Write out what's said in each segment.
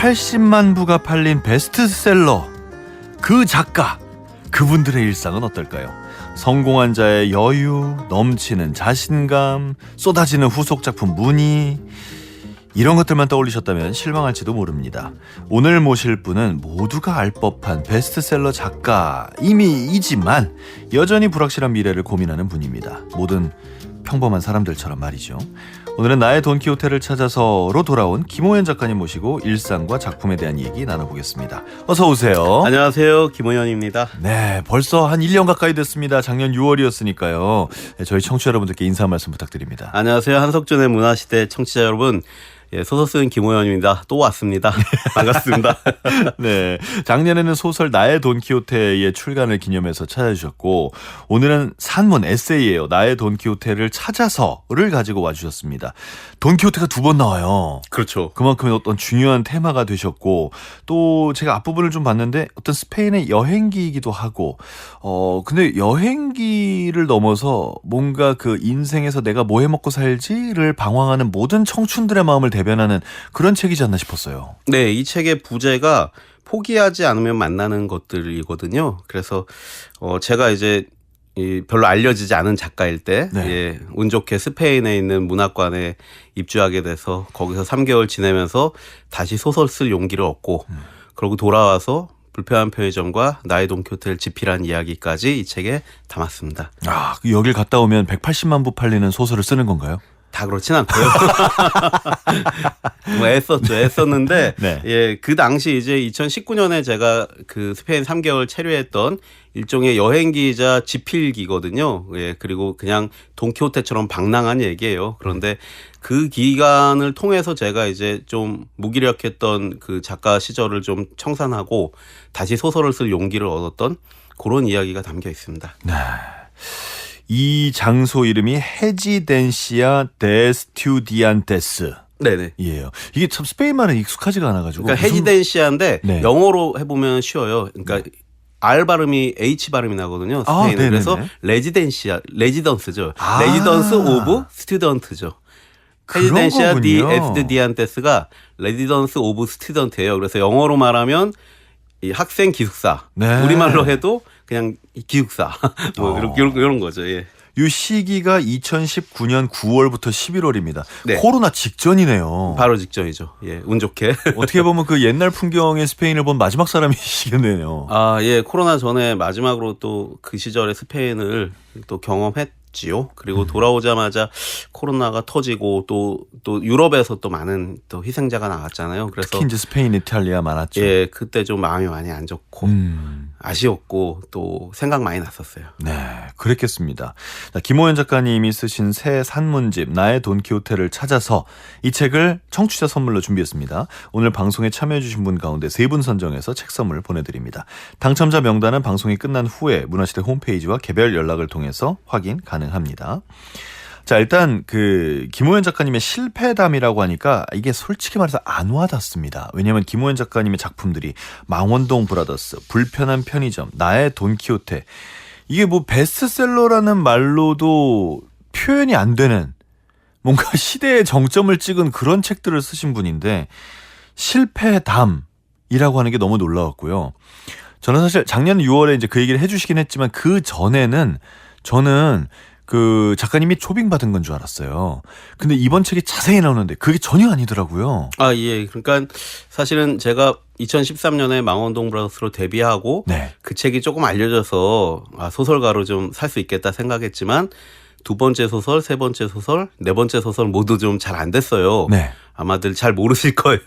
80만 부가 팔린 베스트셀러, 그 작가, 그분들의 일상은 어떨까요? 성공한 자의 여유, 넘치는 자신감, 쏟아지는 후속 작품 문의, 이런 것들만 떠올리셨다면 실망할지도 모릅니다. 오늘 모실 분은 모두가 알 법한 베스트셀러 작가이지만 여전히 불확실한 미래를 고민하는 분입니다. 모든 평범한 사람들처럼 말이죠. 오늘은 나의 돈키호테를 찾아서로 돌아온 김호연 작가님 모시고 일상과 작품에 대한 얘기 나눠보겠습니다. 어서 오세요. 안녕하세요. 김호연입니다. 네, 벌써 한 1년 가까이 됐습니다. 작년 6월이었으니까요. 네, 저희 청취자 여러분들께 인사 말씀 부탁드립니다. 안녕하세요. 한석준의 문화시대 청취자 여러분. 예, 소설 쓰는 김호연입니다. 또 왔습니다. 반갑습니다. 네, 작년에는 소설 나의 돈키호테의 출간을 기념해서 찾아주셨고, 오늘은 산문 에세이예요. 나의 돈키호테를 찾아서를 가지고 와주셨습니다. 돈키호테가 2번 나와요. 그렇죠. 그만큼 어떤 중요한 테마가 되셨고, 또 제가 앞부분을 좀 봤는데 어떤 스페인의 여행기이기도 하고, 근데 여행기를 넘어서 뭔가 그 인생에서 내가 뭐 해먹고 살지를 방황하는 모든 청춘들의 마음을 대변하는 그런 책이지 않나 싶었어요. 네, 이 책의 부제가 포기하지 않으면 만나는 것들이거든요. 그래서 제가 이제 별로 알려지지 않은 작가일 때, 네. 예, 운 좋게 스페인에 있는 문학관에 입주하게 돼서 거기서 3개월 지내면서 다시 소설 쓸 용기를 얻고, 그러고 돌아와서 불편한 편의점과 나의 돈키호테를 집필한 이야기까지 이 책에 담았습니다. 아, 여길 갔다 오면 180만 부 팔리는 소설을 쓰는 건가요? 다 그렇진 않고요. 뭐 애썼는데, 네. 예, 그 당시 이제 2019년에 제가 그 스페인 3개월 체류했던 일종의 여행기이자 집필기거든요. 예, 그리고 그냥 돈키호테처럼 방랑한 얘기예요. 그런데 그 기간을 통해서 제가 이제 좀 무기력했던 그 작가 시절을 좀 청산하고 다시 소설을 쓸 용기를 얻었던 그런 이야기가 담겨 있습니다. 네. 이 장소 이름이 헤지덴시아 데 스튜디안테스. 네네. 이에요. 이게 참 스페인 말은 익숙하지가 않아가지고. 그러니까 헤지덴시아인데 네. 영어로 해보면 쉬워요. 그러니까 R 발음이 H 발음이 나거든요. 스페인은. 그래서 레지던스죠. 레지던스 오브 스튜던트죠. 헤지덴시아 디 에스디안테스가 레지던스 오브 스튜던트예요. 그래서 영어로 말하면 이 학생 기숙사. 네. 우리말로 해도 그냥 기숙사. 뭐 이런 거죠. 예. 이 시기가 2019년 9월부터 11월입니다. 네. 코로나 직전이네요. 바로 직전이죠. 예, 운 좋게. 어떻게 보면 그 옛날 풍경의 스페인을 본 마지막 사람이시겠네요. 아, 예, 코로나 전에 마지막으로 또 그 시절의 스페인을 또 경험했지요. 그리고 돌아오자마자 코로나가 터지고 또 유럽에서 또 많은 또 희생자가 나왔잖아요. 그래서 특히 이제 스페인, 이탈리아 많았죠. 예, 그때 좀 마음이 많이 안 좋고 아쉬웠고 또 생각 많이 났었어요. 네, 그랬겠습니다. 자, 김호연 작가님이 쓰신 새 산문집 나의 돈키호테를 찾아서, 이 책을 청취자 선물로 준비했습니다. 오늘 방송에 참여해 주신 분 가운데 3분 선정해서 책 선물 보내드립니다. 당첨자 명단은 방송이 끝난 후에 문화시대 홈페이지와 개별 연락을 통해서 확인 가능합니다. 자, 일단 그 김호연 작가님의 실패담이라고 하니까 이게 솔직히 말해서 안 와닿습니다. 왜냐하면 김호연 작가님의 작품들이 망원동 브라더스, 불편한 편의점, 나의 돈키호테, 이게 뭐 베스트셀러라는 말로도 표현이 안 되는 뭔가 시대의 정점을 찍은 그런 책들을 쓰신 분인데, 실패담이라고 하는 게 너무 놀라웠고요. 저는 사실 작년 6월에 이제 그 얘기를 해주시긴 했지만 그 전에는 저는 그 작가님이 초빙받은 건 줄 알았어요. 근데 이번 책이 자세히 나오는데 그게 전혀 아니더라고요. 아, 예. 그러니까 사실은 제가 2013년에 망원동 브라더스로 데뷔하고 네. 그 책이 조금 알려져서 소설가로 좀 살 수 있겠다 생각했지만 2번째 소설, 3번째 소설, 4번째 소설 모두 좀 잘 안 됐어요. 네. 아마들 잘 모르실 거예요.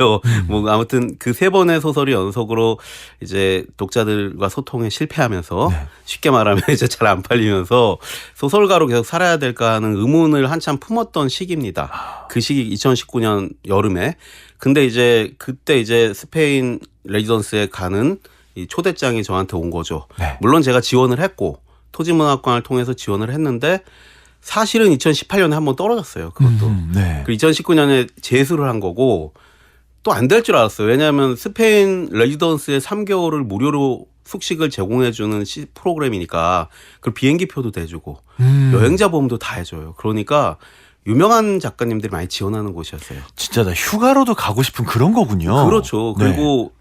뭐 아무튼 그 3번의 소설이 연속으로 이제 독자들과 소통에 실패하면서 네. 쉽게 말하면 이제 잘 안 팔리면서 소설가로 계속 살아야 될까 하는 의문을 한참 품었던 시기입니다. 그 시기 2019년 여름에. 근데 이제 그때 이제 스페인 레지던스에 가는 이 초대장이 저한테 온 거죠. 네. 물론 제가 지원을 했고 토지문학관을 통해서 지원을 했는데 사실은 2018년에 한번 떨어졌어요. 그것도. 네. 그 2019년에 재수를 한 거고 또 안 될 줄 알았어요. 왜냐하면 스페인 레지던스에 3개월을 무료로 숙식을 제공해주는 프로그램이니까 그 비행기표도 대주고 여행자 보험도 다 해줘요. 그러니까 유명한 작가님들이 많이 지원하는 곳이었어요. 진짜 나 휴가로도 가고 싶은 그런 거군요. 그렇죠. 그리고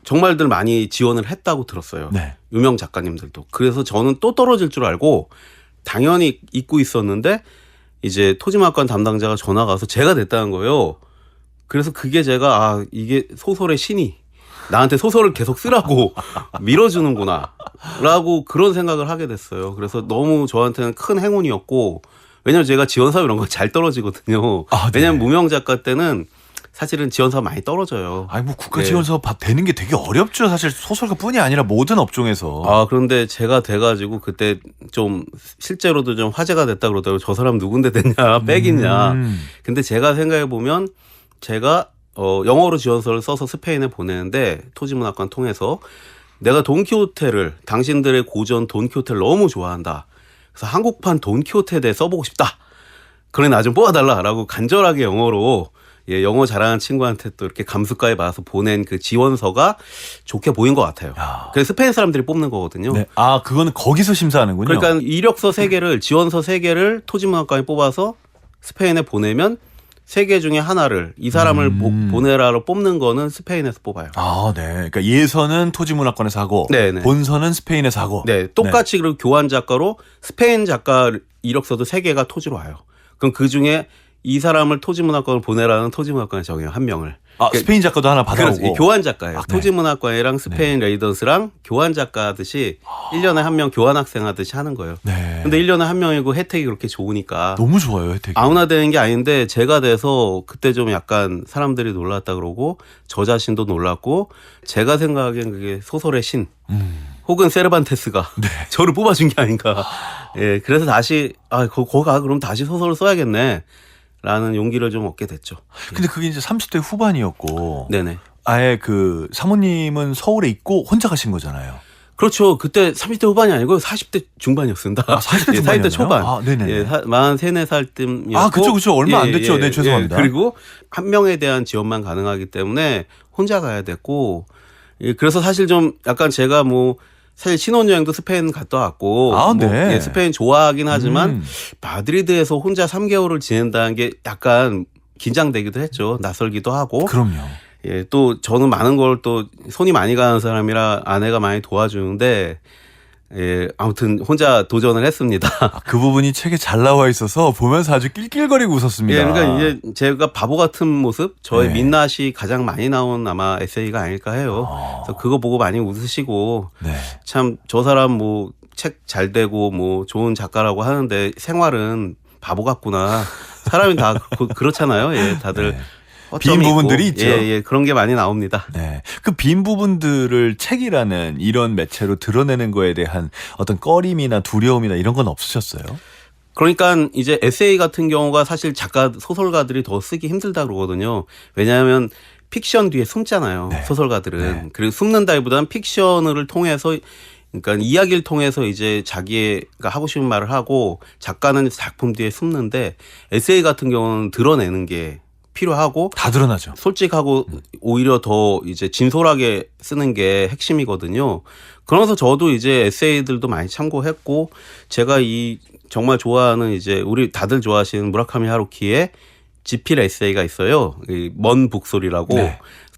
정말들 많이 지원을 했다고 들었어요. 네. 유명 작가님들도. 그래서 저는 또 떨어질 줄 알고 당연히 잊고 있었는데 이제 토지문학관 담당자가 전화가 와서 제가 됐다는 거예요. 그래서 그게 제가 이게 소설의 신이 나한테 소설을 계속 쓰라고 밀어주는구나 라고 그런 생각을 하게 됐어요. 그래서 너무 저한테는 큰 행운이었고 왜냐면 제가 지원사업 이런 거 잘 떨어지거든요. 네. 왜냐면 무명 작가 때는 사실은 지원사업 많이 떨어져요. 아니 뭐 국가 지원사업 되는 게 되게 어렵죠. 사실 소설가뿐이 아니라 모든 업종에서. 그런데 제가 돼가지고 그때 좀 실제로도 좀 화제가 됐다 그러더라고요. 저 사람 누군데 됐냐, 백이냐. 근데 제가 생각해 보면 제가 영어로 지원서를 써서 스페인에 보내는데 토지문학관 통해서 내가 돈키호테를 당신들의 고전 돈키호테를 너무 좋아한다. 그래서 한국판 돈키호테에 대해 써보고 싶다. 그래 나 좀 뽑아달라라고 간절하게 영어로 영어 잘하는 친구한테 또 이렇게 감수가에 받아서 보낸 그 지원서가 좋게 보인 것 같아요. 그래서 스페인 사람들이 뽑는 거거든요. 네. 그거는 거기서 심사하는군요. 그러니까 이력서 3개를 지원서 3개를 토지문학관에 뽑아서 스페인에 보내면 3개 중에 하나를 이 사람을 보내라로 뽑는 거는 스페인에서 뽑아요. 네. 그러니까 예서는 토지문학관에서 하고 네네. 본서는 스페인에서 하고. 네. 똑같이 그리고 교환 작가로 스페인 작가 이력서도 3개가 토지로 와요. 그럼 그 중에 이 사람을 토지문학관을 보내라는 토지문학관에 정해요. 한 명을. 스페인 작가도 하나 받아오고. 그렇죠. 교환 작가예요. 네. 토지문학관이랑 스페인 레이던스랑 교환 작가 하듯이 1년에 한 명 교환 학생 하듯이 하는 거예요. 네. 근데 1년에 한 명이고 혜택이 그렇게 좋으니까. 너무 좋아요, 혜택이. 아무나 되는 게 아닌데 제가 돼서 그때 좀 약간 사람들이 놀랐다 그러고 저 자신도 놀랐고 제가 생각하기엔 그게 소설의 신 혹은 세르반테스가 저를 뽑아준 게 아닌가. 그래서 다시 거가 그럼 다시 소설을 써야겠네. 라는 용기를 좀 얻게 됐죠. 근데 그게 이제 30대 후반이었고. 네네. 아예 그 사모님은 서울에 있고 혼자 가신 거잖아요. 그렇죠. 그때 30대 후반이 아니고 40대 중반이었습니다. 40대 중반이었나요? 40대 초반. 네네. 43, 4살쯤이었고. 그쵸. 얼마 안 됐죠. 네, 죄송합니다. 그리고 한 명에 대한 지원만 가능하기 때문에 혼자 가야 됐고. 그래서 사실 좀 약간 제가 사실 신혼여행도 스페인 갔다 왔고 네. 스페인 좋아하긴 하지만 마드리드에서 혼자 3개월을 지낸다는 게 약간 긴장되기도 했죠. 낯설기도 하고. 그럼요. 또 저는 많은 걸 또 손이 많이 가는 사람이라 아내가 많이 도와주는데 아무튼 혼자 도전을 했습니다. 그 부분이 책에 잘 나와 있어서 보면서 아주 낄낄거리고 웃었습니다. 그러니까 이제 제가 바보 같은 모습, 저의 민낯이 가장 많이 나온 아마 에세이가 아닐까 해요. 그래서 그거 보고 많이 웃으시고 참 저 사람 책 잘 되고 좋은 작가라고 하는데 생활은 바보 같구나. 사람이 다 그렇잖아요. 다들. 빈 부분들이 있죠. 그런 게 많이 나옵니다. 네. 그 빈 부분들을 책이라는 이런 매체로 드러내는 거에 대한 어떤 꺼림이나 두려움이나 이런 건 없으셨어요? 그러니까 이제 에세이 같은 경우가 사실 소설가들이 더 쓰기 힘들다 그러거든요. 왜냐하면 픽션 뒤에 숨잖아요. 소설가들은. 그리고 숨는다기보다는 픽션을 통해서 그러니까 이야기를 통해서 이제 자기가 하고 싶은 말을 하고 작가는 작품 뒤에 숨는데 에세이 같은 경우는 드러내는 게 필요하고 다 드러나죠. 솔직하고 오히려 더 이제 진솔하게 쓰는 게 핵심이거든요. 그러면서 저도 이제 에세이들도 많이 참고했고 제가 정말 좋아하는 이제 우리 다들 좋아하시는 무라카미 하루키의 지필 에세이가 있어요. 먼 북소리라고.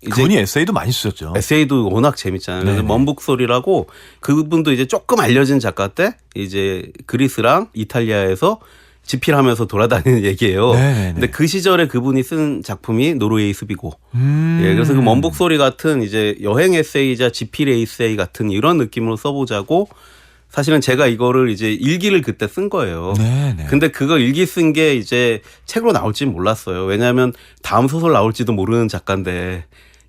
그분이 에세이도 많이 쓰셨죠. 에세이도 워낙 재밌잖아요. 그래서 먼 북소리라고 그분도 이제 조금 알려진 작가 때 이제 그리스랑 이탈리아에서 집필하면서 돌아다니는 얘기예요. 근데 그 시절에 그분이 쓴 작품이 노르웨이 숲이고. 그래서 그 먼북소리 같은 이제 여행 에세이자 집필 에세이 같은 이런 느낌으로 써보자고 사실은 제가 이거를 이제 일기를 그때 쓴 거예요. 근데 그거 일기 쓴 게 이제 책으로 나올지 몰랐어요. 왜냐하면 다음 소설 나올지도 모르는 작가인데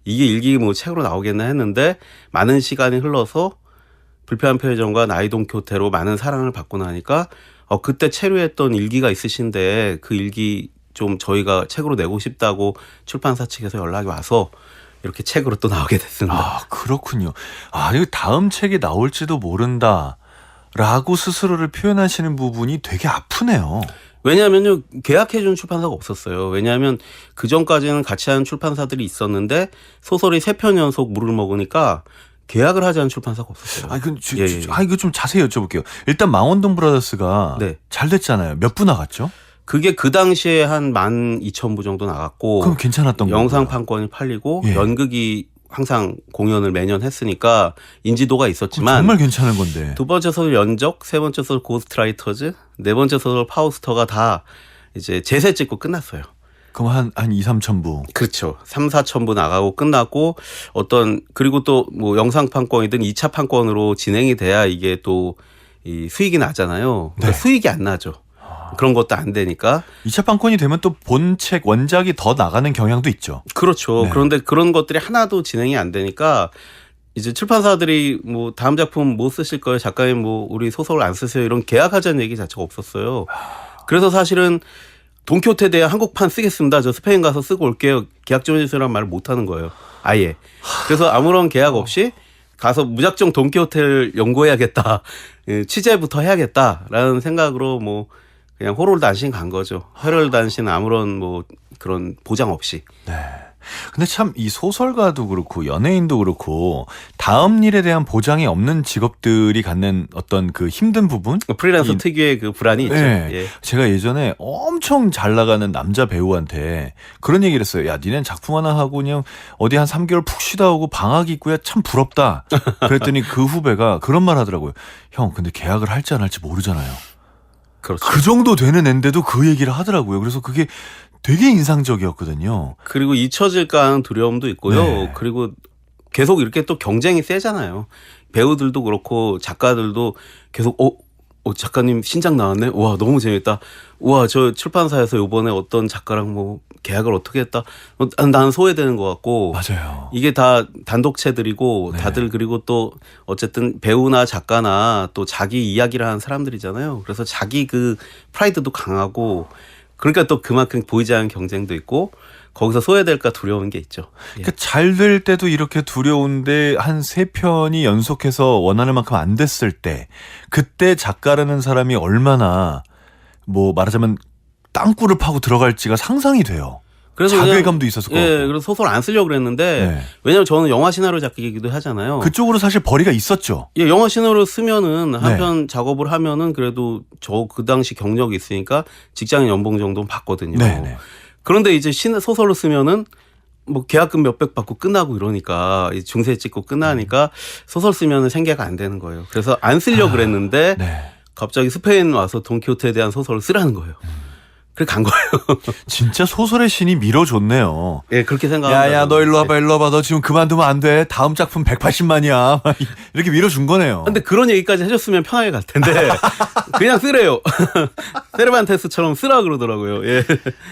이게 일기 책으로 나오겠나 했는데 많은 시간이 흘러서 불편한 표정과 나이 돈키호테로 많은 사랑을 받고 나니까 그때 체류했던 일기가 있으신데 그 일기 좀 저희가 책으로 내고 싶다고 출판사 측에서 연락이 와서 이렇게 책으로 또 나오게 됐습니다. 그렇군요. 이거 다음 책이 나올지도 모른다라고 스스로를 표현하시는 부분이 되게 아프네요. 왜냐하면요, 계약해준 출판사가 없었어요. 왜냐하면 그 전까지는 같이 하는 출판사들이 있었는데 소설이 3편 연속 물을 먹으니까 계약을 하지 않은 출판사가 없었어요. 이거 좀 자세히 여쭤볼게요. 일단 망원동 브라더스가 잘 됐잖아요. 몇 부 나갔죠? 그게 그 당시에 한 12,000부 정도 나갔고 그럼 괜찮았던 거예요. 영상 판권이 팔리고 예. 연극이 항상 공연을 매년 했으니까 인지도가 있었지만 정말 괜찮은 건데. 두 번째 소설 연적, 세 번째 소설 고스트라이터즈, 네 번째 소설 파우스터가 다 이제 제세 찍고 끝났어요. 그럼 한 2, 3천 부. 그렇죠. 3, 4천 부 나가고 끝났고 그리고 또 뭐 영상 판권이든 2차 판권으로 진행이 돼야 이게 또 이 수익이 나잖아요. 그러니까 네. 수익이 안 나죠. 그런 것도 안 되니까. 2차 판권이 되면 또 본책 원작이 더 나가는 경향도 있죠. 그렇죠. 네. 그런데 그런 것들이 하나도 진행이 안 되니까 이제 출판사들이 뭐 다음 작품 못 쓰실 거예요. 작가님 뭐 우리 소설 안 쓰세요. 이런 계약하자는 얘기 자체가 없었어요. 그래서 사실은 돈키호테 대한 한국판 쓰겠습니다. 저 스페인 가서 쓰고 올게요. 계약 좀 해주세요라는 말을 못 하는 거예요. 아예. 그래서 아무런 계약 없이 가서 무작정 돈키호테를 연구해야겠다. 예, 취재부터 해야겠다라는 생각으로 뭐 그냥 호롤단신 간 거죠. 호롤단신 아무런 뭐 그런 보장 없이. 네. 근데 참 이 소설가도 그렇고 연예인도 그렇고 다음 일에 대한 보장이 없는 직업들이 갖는 어떤 그 힘든 부분? 프리랜서 특유의 그 불안이 있죠. 네. 예. 제가 예전에 엄청 잘 나가는 남자 배우한테 그런 얘기를 했어요. 야, 니넨 작품 하나 하고 그냥 어디 한 3개월 푹 쉬다 오고 방학 있고야 참 부럽다. 그랬더니 그 후배가 그런 말 하더라고요. 형, 근데 계약을 할지 안 할지 모르잖아요. 그렇죠. 그 정도 되는 앤데도 그 얘기를 하더라고요. 그래서 그게 되게 인상적이었거든요. 그리고 잊혀질까 하는 두려움도 있고요. 네. 그리고 계속 이렇게 또 경쟁이 세잖아요. 배우들도 그렇고 작가들도 계속 작가님 신작 나왔네. 와 너무 재밌다. 와 저 출판사에서 요번에 어떤 작가랑 뭐 계약을 어떻게 했다. 나는 소외되는 것 같고. 맞아요. 이게 다 단독체들이고 네. 다들 그리고 또 어쨌든 배우나 작가나 또 자기 이야기를 하는 사람들이잖아요. 그래서 자기 그 프라이드도 강하고 그러니까 또 그만큼 보이지 않는 경쟁도 있고 거기서 소외될까 두려운 게 있죠. 예. 그러니까 잘 될 때도 이렇게 두려운데 한 3편이 연속해서 원하는 만큼 안 됐을 때 그때 작가라는 사람이 얼마나 뭐 말하자면 땅굴을 파고 들어갈지가 상상이 돼요. 그래서 자괴감도 있었을 것 예, 같고. 그래서 소설 안 쓰려고 그랬는데 네. 왜냐면 저는 영화 시나리오 작가이기도 하잖아요. 그쪽으로 사실 벌이가 있었죠. 예, 영화 시나리오 쓰면은 한 네. 편 작업을 하면은 그래도 저 그 당시 경력이 있으니까 직장인 연봉 정도는 받거든요. 네. 그런데 이제 소설로 쓰면은 뭐 계약금 몇백 받고 끝나고 이러니까 중세 찍고 끝나니까 소설 쓰면은 생계가 안 되는 거예요. 그래서 안 쓰려고 그랬는데 네. 갑자기 스페인 와서 돈키호테에 대한 소설을 쓰라는 거예요. 그래 간 거예요. 진짜 소설의 신이 밀어줬네요. 예, 그렇게 생각합니다. 야야 너 일로 와봐 일로 와봐 너 지금 그만두면 안 돼. 다음 작품 180만이야. 이렇게 밀어준 거네요. 근데 그런 얘기까지 해줬으면 편하게 갈 텐데 그냥 쓰래요. 세르반테스처럼 쓰라 그러더라고요. 예.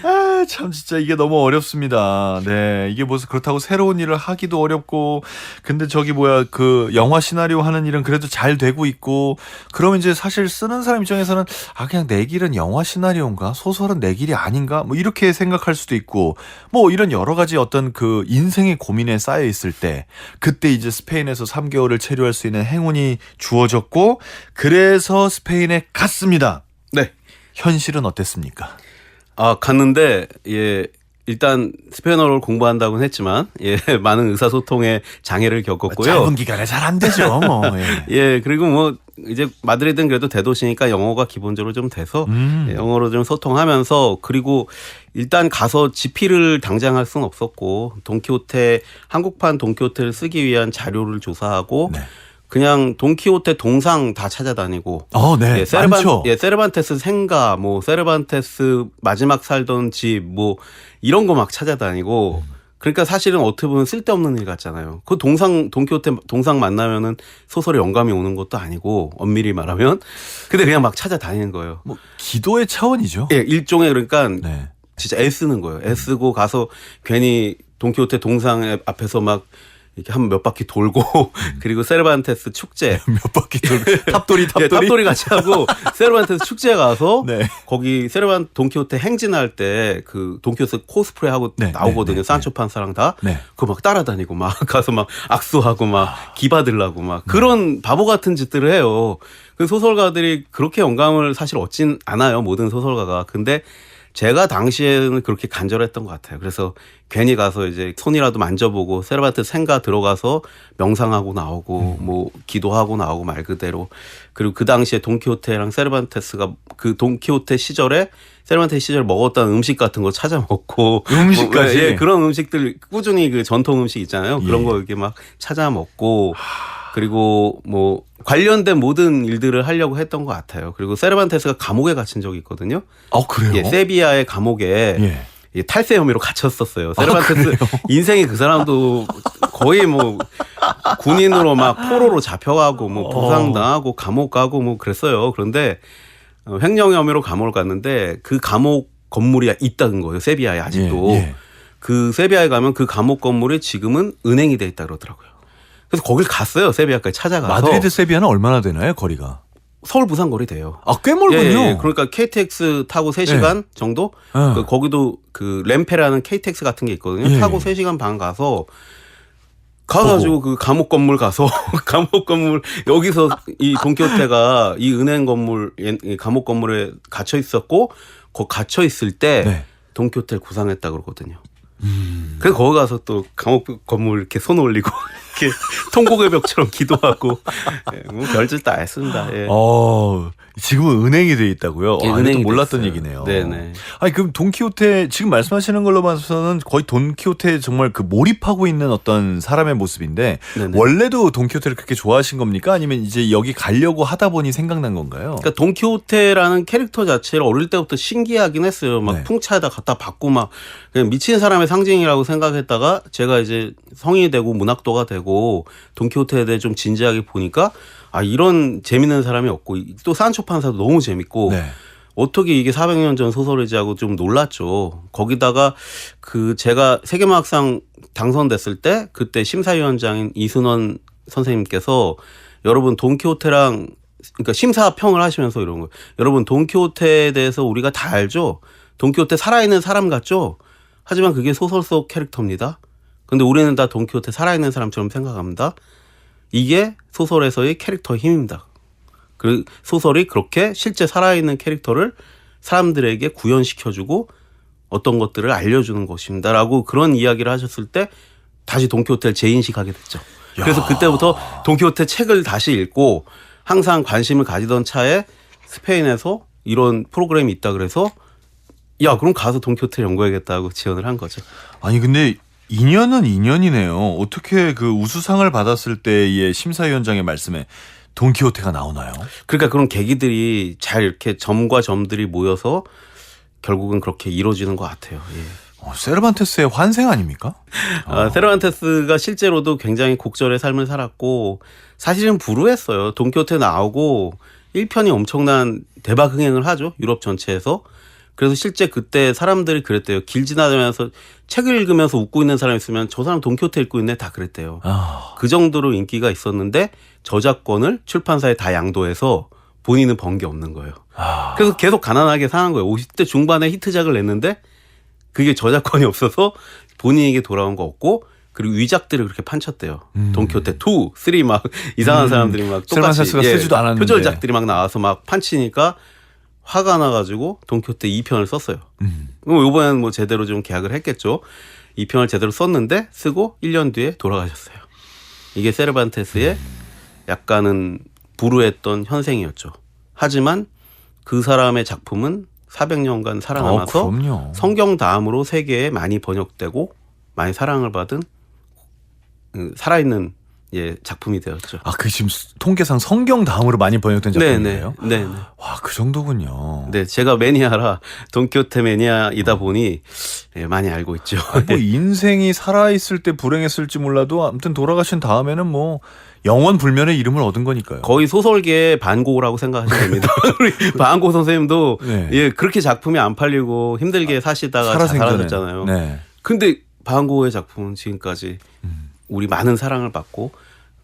아, 참 진짜 이게 너무 어렵습니다. 네, 이게 무슨 그렇다고 새로운 일을 하기도 어렵고, 근데 저기 뭐야 그 영화 시나리오 하는 일은 그래도 잘 되고 있고, 그러면 이제 사실 쓰는 사람 입장에서는 아 그냥 내 길은 영화 시나리오인가 소설은 내 길이 아닌가 뭐 이렇게 생각할 수도 있고, 뭐 이런 여러 가지 어떤 그 인생의 고민에 쌓여 있을 때, 그때 이제 스페인에서 3개월을 체류할 수 있는 행운이 주어졌고, 그래서 스페인에 갔습니다. 네. 현실은 어땠습니까? 아, 갔는데, 예, 일단 스페인어를 공부한다고는 했지만, 예, 많은 의사소통에 장애를 겪었고요. 짧은 기간에 잘 안 되죠. 뭐. 예. 예, 그리고 뭐, 이제 마드리드는 그래도 대도시니까 영어가 기본적으로 좀 돼서, 예, 영어로 좀 소통하면서, 그리고 일단 가서 지필을 당장 할 수는 없었고, 한국판 돈키호테를 쓰기 위한 자료를 조사하고, 네. 그냥 돈키호테 동상 다 찾아다니고, 네. 예, 많죠. 세르반테스 생가, 뭐 세르반테스 마지막 살던 집, 뭐 이런 거 막 찾아다니고. 그러니까 사실은 어떻게 보면 쓸데없는 일 같잖아요. 그 돈키호테 동상 만나면은 소설에 영감이 오는 것도 아니고 엄밀히 말하면, 근데 그냥 막 찾아다니는 거예요. 뭐 기도의 차원이죠. 예, 일종의 그러니까 네. 진짜 애쓰는 거예요. 애쓰고 가서 괜히 돈키호테 동상 앞에서 막 이렇게 한 몇 바퀴 돌고 그리고 세르반테스 축제 몇 바퀴 탑돌이 예, 탑돌이 같이 하고 세르반테스 축제에 가서 네. 거기 돈키호테 행진할 때 그 돈키호테 코스프레 하고 네, 나오거든요. 네, 네, 산초판사랑 다. 네. 그거 막 따라다니고 막 가서 막 악수하고 막 기받으려고 막 그런 바보 같은 짓들을 해요. 그 소설가들이 그렇게 영감을 사실 얻진 않아요. 모든 소설가가. 근데 제가 당시에는 그렇게 간절했던 것 같아요. 그래서 괜히 가서 이제 손이라도 만져보고 세르반테스 생가 들어가서 명상하고 나오고 뭐 기도하고 나오고 말 그대로. 그리고 그 당시에 돈키호테랑 세르반테스가 그 돈키호테 시절에 세르반테스 시절에 먹었던 음식 같은 거 찾아 먹고 음식까지? 뭐, 예, 그런 음식들 꾸준히 그 전통 음식 있잖아요. 그런 예. 거 이렇게 막 찾아 먹고 그리고 뭐 관련된 모든 일들을 하려고 했던 것 같아요. 그리고 세르반테스가 감옥에 갇힌 적이 있거든요. 그래요? 예, 세비야의 감옥에 예. 예, 탈세 혐의로 갇혔었어요. 세르반테스 인생이 그 사람도 거의 뭐 군인으로 막 포로로 잡혀가고 뭐 부상당하고 감옥 가고 뭐 그랬어요. 그런데 횡령 혐의로 감옥을 갔는데 그 감옥 건물이 있다는 거예요. 세비야에 아직도. 예, 예. 그 세비야에 가면 그 감옥 건물이 지금은 은행이 돼 있다 그러더라고요. 그래서 거길 갔어요. 세비야까지 찾아가서. 마드리드 세비야는 얼마나 되나요, 거리가? 서울 부산 거리 돼요. 꽤 멀군요. 예. 그러니까 KTX 타고 3시간 정도? 예. 거기도 그 램페라는 KTX 같은 게 있거든요. 예. 타고 3시간 반 가가지고 그 감옥 건물 가서 감옥 건물 여기서 이 돈키호테가 이 은행 건물 이 감옥 건물에 갇혀 있었고 거 갇혀 있을 때 네. 돈키호테를 구상했다 그러거든요. 그래서 거기 가서 또 감옥 건물 이렇게 손 올리고 이렇게 통곡의 벽처럼 기도하고 뭐 별짓 다 했습니다. 예. 지금은 은행이 돼 있다고요? 예, 아, 은행이 또 몰랐던 돼 있어요. 얘기네요. 네네. 아니 그럼 돈키호테 지금 말씀하시는 걸로 봐서는 거의 돈키호테에 정말 그 몰입하고 있는 어떤 사람의 모습인데 네네. 원래도 돈키호테를 그렇게 좋아하신 겁니까? 아니면 이제 여기 가려고 하다 보니 생각난 건가요? 그러니까 돈키호테라는 캐릭터 자체를 어릴 때부터 신기하긴 했어요. 막 네. 풍차에다 갖다 받고 막 그냥 미친 사람의 상징이라고 생각했다가 제가 이제 성인이 되고 문학도가 되고 돈키호테에 대해 좀 진지하게 보니까 이런 재밌는 사람이 없고 또 산초 판사도 너무 재밌고 네. 어떻게 이게 400년 전 소설이지 하고 좀 놀랐죠. 거기다가 그 제가 세계문학상 당선됐을 때 그때 심사위원장인 이순원 선생님께서 여러분 돈키호테랑 그러니까 심사평을 하시면서 이런 거 여러분 돈키호테에 대해서 우리가 다 알죠. 돈키호테 살아있는 사람 같죠. 하지만 그게 소설 속 캐릭터입니다. 근데 우리는 다 돈키호테 살아있는 사람처럼 생각합니다. 이게 소설에서의 캐릭터의 힘입니다. 그 소설이 그렇게 실제 살아있는 캐릭터를 사람들에게 구현시켜주고 어떤 것들을 알려주는 것입니다라고 그런 이야기를 하셨을 때 다시 돈키호테를 재인식하게 됐죠. 그래서 그때부터 돈키호테 책을 다시 읽고 항상 관심을 가지던 차에 스페인에서 이런 프로그램이 있다 그래서 그럼 가서 돈키호테 연구해야겠다고 지원을 한 거죠. 아니 근데 인연은 인연이네요. 어떻게 그 우수상을 받았을 때의 심사위원장의 말씀에 돈키호테가 나오나요? 그러니까 그런 계기들이 잘 이렇게 점과 점들이 모여서 결국은 그렇게 이루어지는 것 같아요. 예. 세르반테스의 환생 아닙니까? 세르반테스가 실제로도 굉장히 곡절의 삶을 살았고 사실은 불우했어요. 돈키호테 나오고 1편이 엄청난 대박 흥행을 하죠. 유럽 전체에서. 그래서 실제 그때 사람들이 그랬대요. 길 지나다니면서 책을 읽으면서 웃고 있는 사람이 있으면 저 사람 돈키호테 읽고 있네 다 그랬대요. 그 정도로 인기가 있었는데 저작권을 출판사에 다 양도해서 본인은 번 게 없는 거예요. 그래서 계속 가난하게 사는 거예요. 50대 중반에 히트작을 냈는데 그게 저작권이 없어서 본인에게 돌아온 거 없고 그리고 위작들을 그렇게 판쳤대요. 돈키호테 2, 3 막 이상한 사람들이 막 똑같이 세르반테스가 쓰지도 않았는데 표절작들이 막 나와서 막 판치니까 화가 나가지고 돈키호테 2편을 썼어요. 그럼 이번에는 뭐 제대로 좀 계약을 했겠죠. 2편을 제대로 썼는데 쓰고 1년 뒤에 돌아가셨어요. 이게 세르반테스의 약간은 불우했던 현생이었죠. 하지만 그 사람의 작품은 400년간 살아남아서 그럼요. 성경 다음으로 세계에 많이 번역되고 많이 사랑을 받은 살아있는 작품이 되었죠. 그 지금 통계상 성경 다음으로 많이 번역된 작품이에요? 네. 와, 그 정도군요. 네, 제가 매니아라 돈키호테 매니아이다 보니 많이 알고 있죠. 뭐 인생이 살아있을 때 불행했을지 몰라도 아무튼 돌아가신 다음에는 뭐 영원 불면의 이름을 얻은 거니까요. 거의 소설계의 반고라고 생각하시면 됩니다. 우리 반고 선생님도 네. 그렇게 작품이 안 팔리고 힘들게 사시다가 살아생전에. 자살하셨잖아요. 네. 근데 반고의 작품은 지금까지 우리 많은 사랑을 받고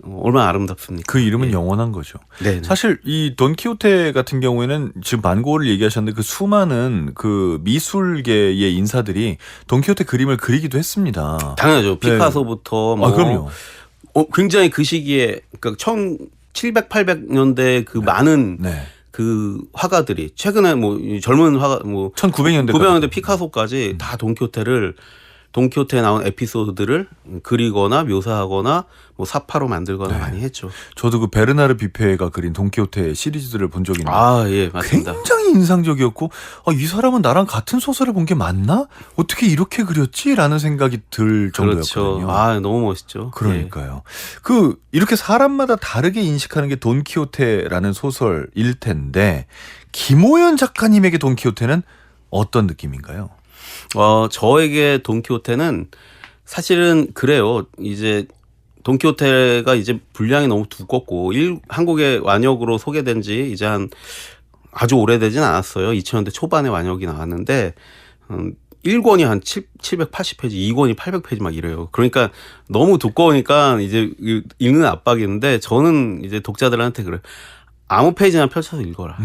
얼마나 아름답습니까? 그 이름은 영원한 거죠. 네. 사실 이 돈키호테 같은 경우에는 지금 반고를 얘기하셨는데 그 수많은 그 미술계의 인사들이 돈키호테 그림을 그리기도 했습니다. 당연하죠. 피카소부터 뭐 그럼요. 굉장히 그 시기에 그러니까 1700, 800년대 그 많은 네. 그 화가들이 최근에 뭐 젊은 화가 뭐 1900년대 900년대 피카소까지 다 돈키호테에 나온 에피소드들을 그리거나 묘사하거나 뭐 사파로 만들거나 많이 했죠. 저도 그 베르나르 비페가 그린 돈키호테 시리즈들을 본 적이 있는데 아, 예, 맞습니다. 굉장히 인상적이었고 이 사람은 나랑 같은 소설을 본 게 맞나? 어떻게 이렇게 그렸지?라는 생각이 들 정도였거든요. 그렇죠. 아, 너무 멋있죠. 그러니까요. 그 이렇게 사람마다 다르게 인식하는 게 돈키호테라는 소설일 텐데 김호연 작가님에게 돈키호테는 어떤 느낌인가요? 저에게 돈키호테는 사실은 그래요. 이제 돈키호테가 이제 분량이 너무 두껍고 한국의 완역으로 소개된 지 이제 아주 오래되진 않았어요. 2000년대 초반에 완역이 나왔는데 1권이 한 780페이지, 2권이 800페이지 막 이래요. 그러니까 너무 두꺼우니까 이제 읽는 압박이 있는데 저는 이제 독자들한테 그래요. 아무 페이지나 펼쳐서 읽어라.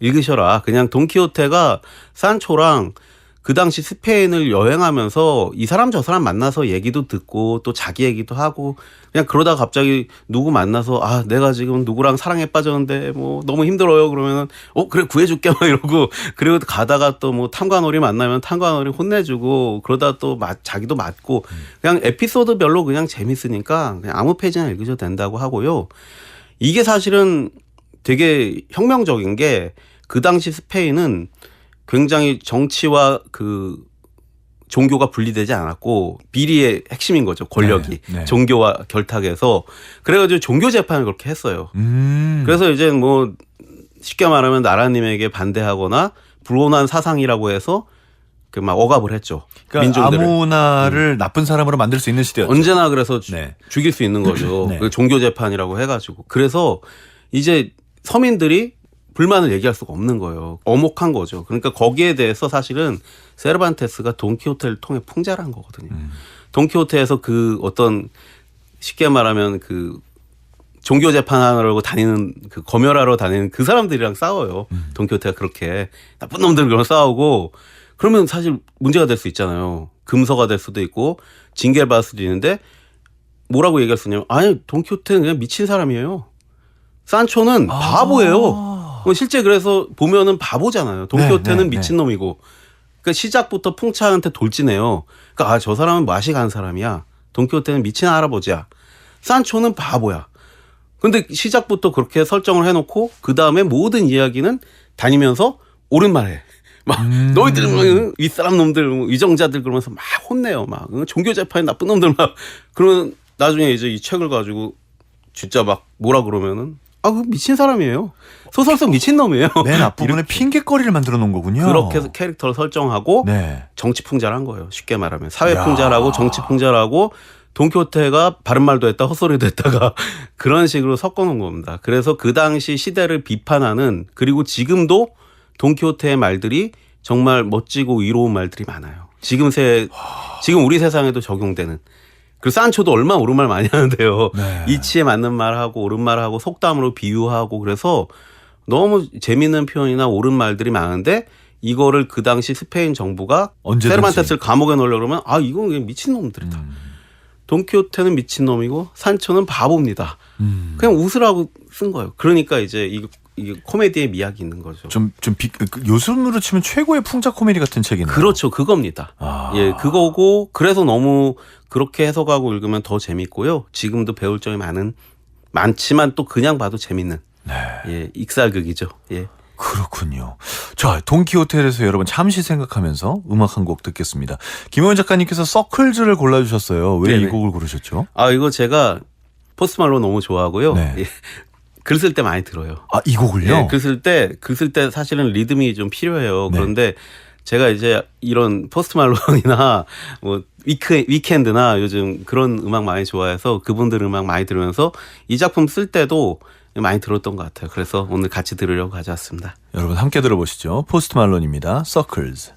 읽으셔라. 그냥 돈키호테가 산초랑 그 당시 스페인을 여행하면서 이 사람 저 사람 만나서 얘기도 듣고 또 자기 얘기도 하고 그냥 그러다가 갑자기 누구 만나서 내가 지금 누구랑 사랑에 빠졌는데 뭐 너무 힘들어요. 그러면은 그래 구해줄게 막 이러고 그리고 가다가 또 뭐 탐관오리 만나면 탐관오리 혼내주고 그러다 또 자기도 맞고 그냥 에피소드별로 그냥 재밌으니까 그냥 아무 페이지나 읽으셔도 된다고 하고요. 이게 사실은 되게 혁명적인 게 그 당시 스페인은 굉장히 정치와 그 종교가 분리되지 않았고 비리의 핵심인 거죠. 권력이. 네. 종교와 결탁해서. 그래가지고 종교 재판을 그렇게 했어요. 그래서 이제 뭐 쉽게 말하면 나라님에게 반대하거나 불온한 사상이라고 해서 그 막 억압을 했죠. 그러니까 민중들을. 아무나를 나쁜 사람으로 만들 수 있는 시대였죠. 언제나 그래서 네. 죽일 수 있는 거죠. 네. 그 종교 재판이라고 해가지고. 그래서 이제 서민들이 불만을 얘기할 수가 없는 거예요. 엄혹한 거죠. 그러니까 거기에 대해서 사실은 세르반테스가 돈키호테를 통해 풍자를 한 거거든요. 돈키호테에서 그 어떤 쉽게 말하면 그 종교 재판하려고 다니는 그 검열하러 다니는 그 사람들이랑 싸워요. 돈키호테가 그렇게 나쁜 놈들이랑 싸우고 그러면 사실 문제가 될 수 있잖아요. 금서가 될 수도 있고 징계를 받을 수도 있는데 뭐라고 얘기할 수 있냐면 아니 돈키호테는 그냥 미친 사람이에요. 산초는 바보예요. 실제 그래서 보면은 바보잖아요. 돈키호테는 미친놈이고. 그러니까 시작부터 풍차한테 돌진해요. 그러니까 저 사람은 맛이 간 사람이야. 돈키호테는 미친 할아버지야. 산초는 바보야. 근데 시작부터 그렇게 설정을 해놓고 그 다음에 모든 이야기는 다니면서 옳은 말해. 막 너희들 윗사람 놈들 위정자들 그러면서 막 혼내요. 막 종교 재판이 나쁜 놈들 막 그러면 나중에 이제 이 책을 가지고 진짜 막 뭐라 그러면은 그 미친 사람이에요. 소설 속 미친놈이에요. 맨 앞부분에 핑계거리를 만들어 놓은 거군요. 그렇게 해서 캐릭터를 설정하고 정치 풍자를 한 거예요. 쉽게 말하면. 사회 풍자라고 정치 풍자라고 돈키호테가 바른 말도 했다 헛소리도 했다가 그런 식으로 섞어놓은 겁니다. 그래서 그 당시 시대를 비판하는 그리고 지금도 돈키호테의 말들이 정말 멋지고 위로운 말들이 많아요. 지금 우리 세상에도 적용되는. 그리고 산초도 얼마나 옳은 말 많이 하는데요. 이치에 맞는 말하고 옳은 말하고 속담으로 비유하고 그래서 너무 재미있는 표현이나 옳은 말들이 많은데 이거를 그 당시 스페인 정부가 세르반테스를 감옥에 넣으려고 그러면 이건 그냥 미친놈들이다. 돈키호테는 미친놈이고 산초는 바보입니다. 그냥 웃으라고 쓴 거예요. 그러니까 이제 이게 코미디의 미학이 있는 거죠. 요즘으로 치면 최고의 풍자 코미디 같은 책이네요. 그렇죠. 그겁니다. 예, 그거고 그래서 너무 그렇게 해석하고 읽으면 더 재밌고요. 지금도 배울 점이 많지만 또 그냥 봐도 재밌는 예, 익살극이죠. 예. 그렇군요. 자, 돈키호테에서 여러분 잠시 생각하면서 음악 한 곡 듣겠습니다. 김호연 작가님께서 서클즈를 골라주셨어요. 왜 이 곡을 고르셨죠? 이거 제가 포스트 말론 너무 좋아하고요. 예. 글 쓸 때 많이 들어요. 이 곡을요? 예, 글 쓸 때 사실은 리듬이 좀 필요해요. 그런데 제가 이제 이런 포스트 말론이나 뭐 위켄드나 요즘 그런 음악 많이 좋아해서 그분들 음악 많이 들으면서 이 작품 쓸 때도 많이 들었던 것 같아요. 그래서 오늘 같이 들으려고 가져왔습니다. 여러분 함께 들어보시죠. 포스트 말론입니다. Circles.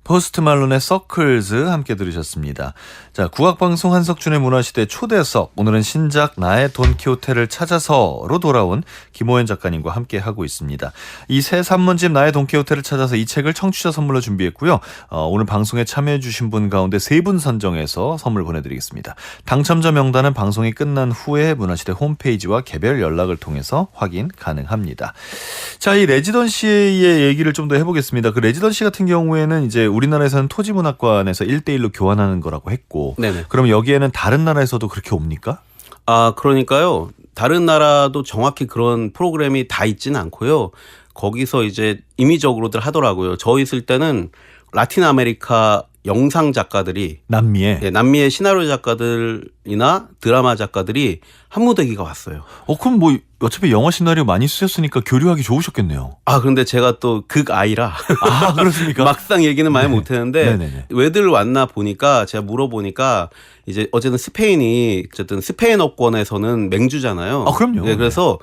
포스트 말론의 서클즈 함께 들으셨습니다. 자, 국악방송 한석준의 문화시대 초대석. 오늘은 신작 나의 돈키호테를 찾아서로 돌아온 김호연 작가님과 함께 하고 있습니다. 이 새 산문집 나의 돈키호테를 찾아서 이 책을 청취자 선물로 준비했고요. 오늘 방송에 참여해 주신 분 가운데 3분 선정해서 선물 보내드리겠습니다. 당첨자 명단은 방송이 끝난 후에 문화시대 홈페이지와 개별 연락을 통해서 확인 가능합니다. 자, 이 레지던시의 얘기를 좀 더 해보겠습니다. 그 레지던시 같은 경우에는 이제 우리나라에서는 토지문학관에서 1대1로 교환하는 거라고 했고, 네네. 그럼 여기에는 다른 나라에서도 그렇게 옵니까? 아, 그러니까요. 다른 나라도 정확히 그런 프로그램이 다 있지는 않고요. 거기서 이제 임의적으로들 하더라고요. 저 있을 때는 라틴 아메리카 영상 작가들이 남미에? 예, 남미의 시나리오 작가들이나 드라마 작가들이 한무대기가 왔어요. 그럼 뭐 어차피 영화 시나리오 많이 쓰셨으니까 교류하기 좋으셨겠네요. 아, 그런데 제가 또 극아이라 아, 그렇습니까? 막상 얘기는 많이 네. 못했는데 네네네. 왜들 왔나 보니까 제가 물어보니까 이제 어쨌든 스페인이 어쨌든 스페인어권에서는 맹주잖아요. 아, 그럼요. 네, 그래서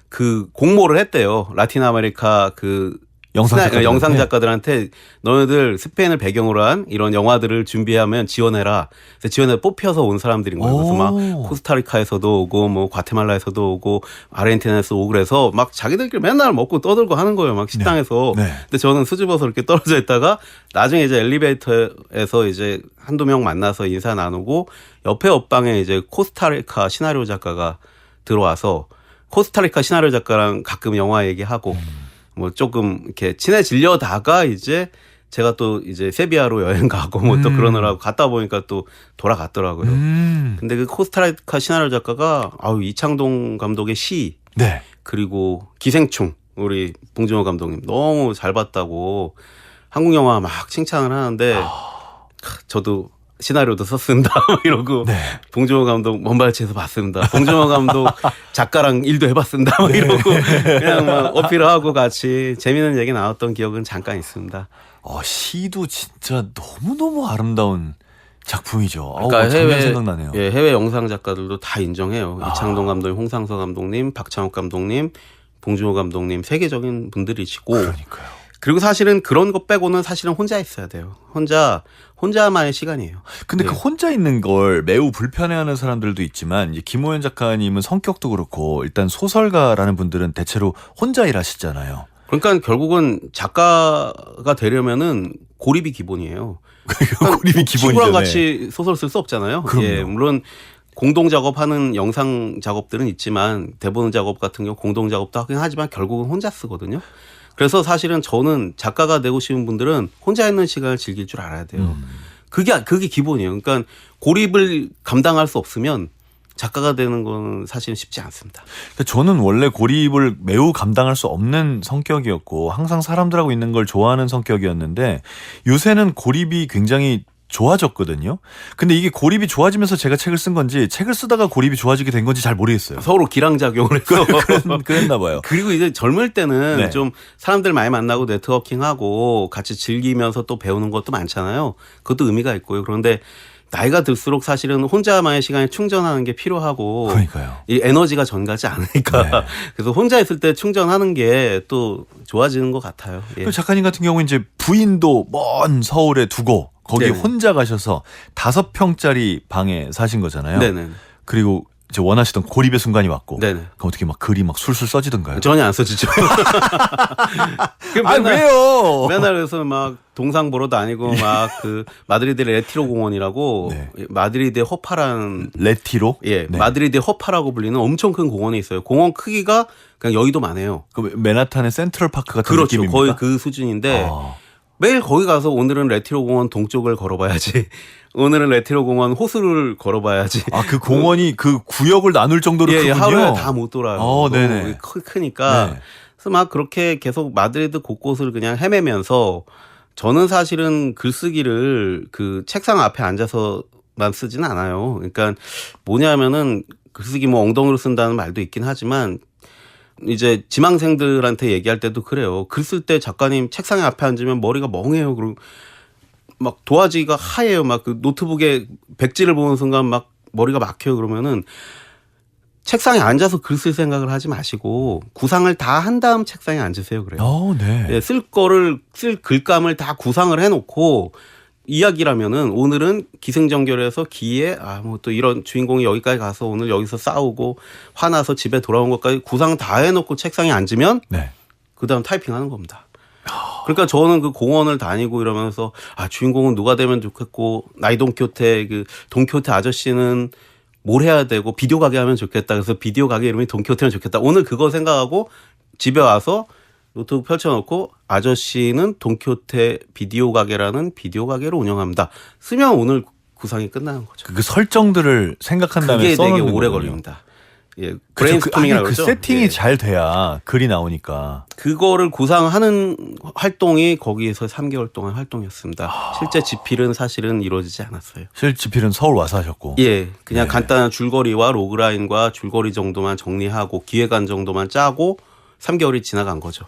그 공모를 했대요. 라틴 아메리카 그 영상 작가들한테 너네들 스페인을 배경으로 한 이런 영화들을 준비하면 지원해라. 그래서 지원해 뽑혀서 온 사람들인 거예요. 그래서 막 코스타리카에서도 오고 뭐 과테말라에서도 오고 아르헨티나에서 오고 그래서 막 자기들끼리 맨날 먹고 떠들고 하는 거예요. 막 식당에서. 네. 네. 근데 저는 수줍어서 이렇게 떨어져 있다가 나중에 이제 엘리베이터에서 이제 한두 명 만나서 인사 나누고 옆에 옆방에 이제 코스타리카 시나리오 작가가 들어와서 코스타리카 시나리오 작가랑 가끔 영화 얘기하고 뭐 조금 이렇게 친해지려다가 이제 제가 또 이제 세비야로 여행 가고 뭐 또 그러느라고 갔다 보니까 또 돌아갔더라고요. 근데 그 코스타리카 시나리오 작가가 이창동 감독의 시 네. 그리고 기생충 우리 봉준호 감독님 너무 잘 봤다고 한국 영화 막 칭찬을 하는데 저도 시나리오도 썼습니다. 이러고 네. 봉준호 감독 먼발치에서 봤습니다. 봉준호 감독 작가랑 일도 해봤습니다. 이러고 그냥 막 어필하고 같이 재미있는 얘기 나왔던 기억은 잠깐 있습니다. 시도 진짜 너무너무 아름다운 작품이죠. 그러니까 장면 생각나네요. 해외 영상 작가들도 다 인정해요. 이창동 감독님, 홍상서 감독님, 박찬욱 감독님, 봉준호 감독님 세계적인 분들이시고. 그러니까요. 그리고 사실은 그런 것 빼고는 사실은 혼자 있어야 돼요. 혼자만의 시간이에요. 근데 네. 그 혼자 있는 걸 매우 불편해하는 사람들도 있지만 이제 김호연 작가님은 성격도 그렇고 일단 소설가라는 분들은 대체로 혼자 일하시잖아요. 그러니까 결국은 작가가 되려면은 고립이 기본이에요. 고립이 기본이죠. 친구랑 같이 소설 쓸 수 없잖아요. 그럼요. 예, 물론 공동 작업하는 영상 작업들은 있지만 대본 작업 같은 경우 공동 작업도 하긴 하지만 결국은 혼자 쓰거든요. 그래서 사실은 저는 작가가 되고 싶은 분들은 혼자 있는 시간을 즐길 줄 알아야 돼요. 그게 기본이에요. 그러니까 고립을 감당할 수 없으면 작가가 되는 건 사실은 쉽지 않습니다. 저는 원래 고립을 매우 감당할 수 없는 성격이었고 항상 사람들하고 있는 걸 좋아하는 성격이었는데 요새는 고립이 굉장히 좋아졌거든요. 근데 이게 고립이 좋아지면서 제가 책을 쓴 건지 책을 쓰다가 고립이 좋아지게 된 건지 잘 모르겠어요. 서로 기량작용을 해서 그랬나 봐요. 그리고 이제 젊을 때는 네. 좀 사람들 많이 만나고 네트워킹하고 같이 즐기면서 또 배우는 것도 많잖아요. 그것도 의미가 있고요. 그런데 나이가 들수록 사실은 혼자만의 시간에 충전하는 게 필요하고 그러니까요. 이 에너지가 전가지 않으니까 네. 그래서 혼자 있을 때 충전하는 게 또 좋아지는 것 같아요. 예. 그 작가님 같은 경우는 이제 부인도 먼 서울에 두고 거기 네네. 혼자 가셔서 5평짜리 방에 사신 거잖아요. 네네. 그리고 이제 원하시던 고립의 순간이 왔고. 네네. 그럼 어떻게 막 글이 막 술술 써지던가요? 전혀 안 써지죠. 왜요? 맨날 그래서 막 동상 보러 다니고 막 그 마드리드 레티로 공원이라고 네. 마드리드의 허파라는 레티로? 예, 네. 마드리드의 허파라고 불리는 엄청 큰 공원이 있어요. 공원 크기가 그냥 여의도만 해요. 그 맨하탄의 센트럴파크 같은 그렇죠. 느낌입니까? 거의 그 수준인데 아. 매일 거기 가서 오늘은 레티로 공원 동쪽을 걸어봐야지. 오늘은 레티로 공원 호수를 걸어봐야지. 그 공원이 그 구역을 나눌 정도로 예, 크군요. 하루에 다 못 돌아요. 네네. 크니까. 네. 그래서 막 그렇게 계속 마드리드 곳곳을 그냥 헤매면서 저는 사실은 글쓰기를 그 책상 앞에 앉아서만 쓰지는 않아요. 그러니까 뭐냐면은 글쓰기 뭐 엉덩이로 쓴다는 말도 있긴 하지만 이제 지망생들한테 얘기할 때도 그래요. 글 쓸 때 작가님 책상에 앞에 앉으면 머리가 멍해요. 그리고 막 도화지가 하얘요. 막 그 노트북에 백지를 보는 순간 막 머리가 막혀요. 그러면은 책상에 앉아서 글 쓸 생각을 하지 마시고 구상을 다 한 다음 책상에 앉으세요. 그래요. 네. 예, 쓸 글감을 다 구상을 해놓고 이야기라면은 오늘은 기승전결해서 기에 뭐 또 이런 주인공이 여기까지 가서 오늘 여기서 싸우고 화나서 집에 돌아온 것까지 구상 다 해놓고 책상에 앉으면 네. 그다음 타이핑하는 겁니다. 그러니까 저는 그 공원을 다니고 이러면서 주인공은 누가 되면 좋겠고 나이 돈키호테 그 돈키호테 아저씨는 뭘 해야 되고 비디오 가게 하면 좋겠다. 그래서 비디오 가게 이름이 돈키호테면 좋겠다. 오늘 그거 생각하고 집에 와서 노트북 펼쳐놓고 아저씨는 돈키호테 비디오 가게라는 비디오 가게를 운영합니다. 쓰면 오늘 구상이 끝나는 거죠. 그 설정들을 생각한 다음에 그게 써놓는 되게 오래 거군요. 걸립니다. 예, 그 브레인스토밍이라고 그러죠. 세팅이 예. 잘 돼야 글이 나오니까. 그거를 구상하는 활동이 거기에서 3개월 동안 활동이었습니다. 실제 집필은 사실은 이루어지지 않았어요. 실집필은 서울 와서 하셨고. 예, 그냥 네. 간단한 줄거리와 로그라인과 줄거리 정도만 정리하고 기획안 정도만 짜고 3개월이 지나간 거죠.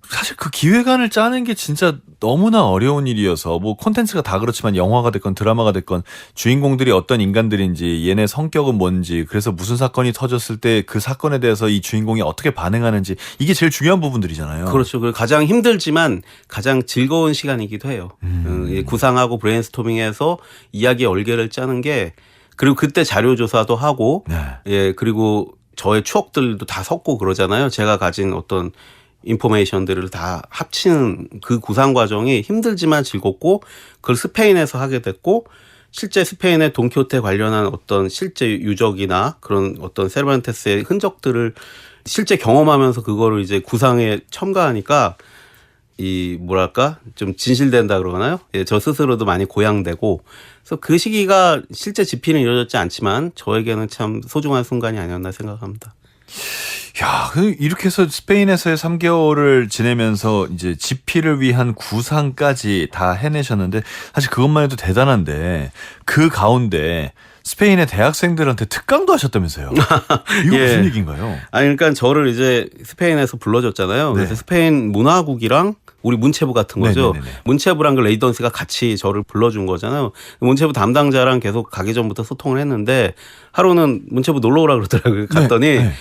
사실 그 기획안을 짜는 게 진짜 너무나 어려운 일이어서 뭐 콘텐츠가 다 그렇지만 영화가 됐건 드라마가 됐건 주인공들이 어떤 인간들인지 얘네 성격은 뭔지 그래서 무슨 사건이 터졌을 때 그 사건에 대해서 이 주인공이 어떻게 반응하는지 이게 제일 중요한 부분들이잖아요. 그렇죠. 그리고 가장 힘들지만 가장 즐거운 시간이기도 해요. 예, 구상하고 브레인스토밍해서 이야기의 얼개를 짜는 게 그리고 그때 자료 조사도 하고 네. 예, 그리고 저의 추억들도 다 섞고 그러잖아요. 제가 가진 어떤 인포메이션들을 다 합치는 그 구상 과정이 힘들지만 즐겁고 그걸 스페인에서 하게 됐고 실제 스페인의 돈키호테 관련한 어떤 실제 유적이나 그런 어떤 세르반테스의 흔적들을 실제 경험하면서 그거를 이제 구상에 첨가하니까 이 뭐랄까 좀 진실된다 그러나요? 예, 저 스스로도 많이 고양되고 그래서 그 시기가 실제 집필은 이루어졌지 않지만 저에게는 참 소중한 순간이 아니었나 생각합니다. 야, 이렇게 해서 스페인에서의 3개월을 지내면서 이제 집필을 위한 구상까지 다 해내셨는데 사실 그것만 해도 대단한데 그 가운데 스페인의 대학생들한테 특강도 하셨다면서요. 이거 예. 무슨 얘기인가요? 아니 그러니까 저를 이제 스페인에서 불러줬잖아요. 그래서 네. 스페인 문화국이랑 우리 문체부 같은 거죠. 네네네네. 문체부랑 그 레이던스가 같이 저를 불러준 거잖아요. 문체부 담당자랑 계속 가기 전부터 소통을 했는데 하루는 문체부 놀러 오라 그러더라고요. 갔더니 네.